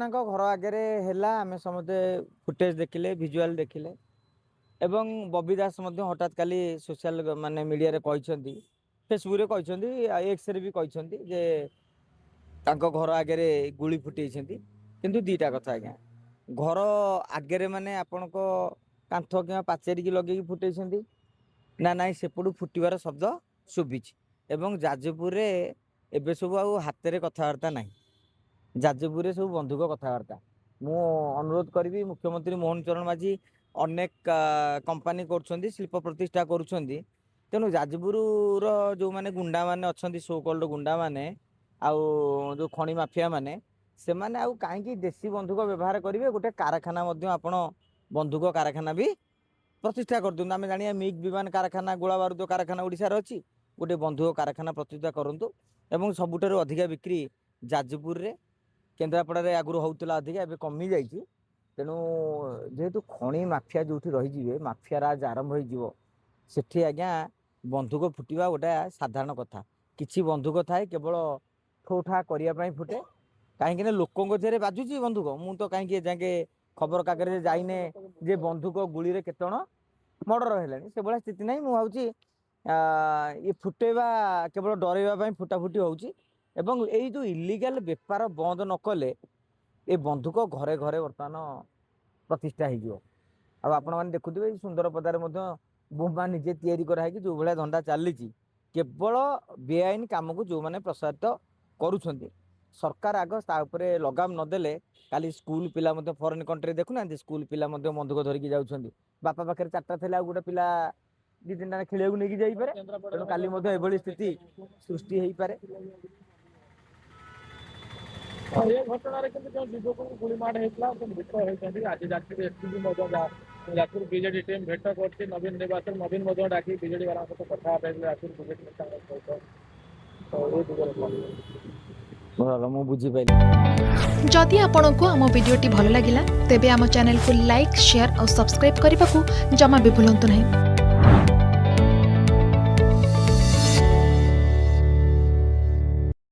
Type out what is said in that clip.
घर आगे है आम समझे फुटेज देखिले विजुआल देखिले एवं बबी दास हठात काली सोशल माने मीडिया रे कहते फेसबुक रे कहते एक्स रे भी कहते जे तांको घर आगे गुली फुटे किंतु दीटा कथा आज्ञा घर आगे माने आपण को कांथ कि पाचेरी की लगे फुटे ना नाई सेपटू फुटबार शब्द शुभी एवं जाजपुर रे एबे सब हाथ में कथबार्ता ना जाजपुर सब बंधुक कथबार्ता मु अनुरोध करी मुख्यमंत्री मोहन चरण माझी अनेक कंपानी कर शिल्प प्रतिष्ठा करुँच तेणु जाजपुर जो मैंने गुंडा मैंने अच्छा सो कल्ड गुंडा मैंने आउ जो खଣି माफिया मैंने से मैंने आउ कहीं देशी बंधुक व्यवहार करेंगे गोटे कारखाना आपण बंधुक कारखाना भी प्रतिष्ठा कर दिखाँ आम जाना मिग विमान कारखाना गोला बारूद कारखाना ओडिशार अच्छी गोटे बंधुक कारखाना प्रतिष्ठा करूँ एवं सबुठारु अधिका बिक्री जाजपुर रे केन्द्रापड़ा आगुरी होता अधिका एवं कमी जाइए तेणु जेहेतु खଣି माफिया जो रही माफिया राज आरंभ हो सेठी आज्ञा बंधुक फुटवा गोटे साधारण कथा किसी बंधुक थाए केवल ठो ठा करने फुटे कहीं लोकों देहरे बाजुची बंधुक मु तो कहीं जाके खबर कागज जाइने जे बंधुक गुली रे केते जण मर्डर है से भाया स्थिति नहीं मुझे ये फुटेवा केवल डरवा फुटाफुटी होची एवं यही जो इलिगाल बेपार बंद न कले ये बंधुक घरे घरे बर्तमान प्रतिष्ठा हो आपण मैंने देखुए सुंदर पदार बोमा निजे तैयारी कराई जो भाया धंदा चली केवल बेआईन काम को जो मैंने प्रसारित करुँच सरकार आग तापर लगाम नदेले काली स्कूल पिला फॉरेन कंट्री देखुना स्कूल पिला बंधुक धरिकी जाऊँच बापा पाखे 4टा थे गोटे पिला 2-3टा खेल नहीं जापे तेणु काली स्थिति सृष्टि हो पारे ये घटना युवक गुड़माड़ होता आज Jajpur SP Jajpur BJD team भेट कर नवीन निर्वाचन नवीन डाक बीजेडी वाला कथा जाजपुर बीजेडी मु बुझीपाइली जदि आपंक आम भिडी भल लगा तेब आम चैनल को लाइक शेयर और सब्सक्राइब करने को जमा भी भूलु नहीं।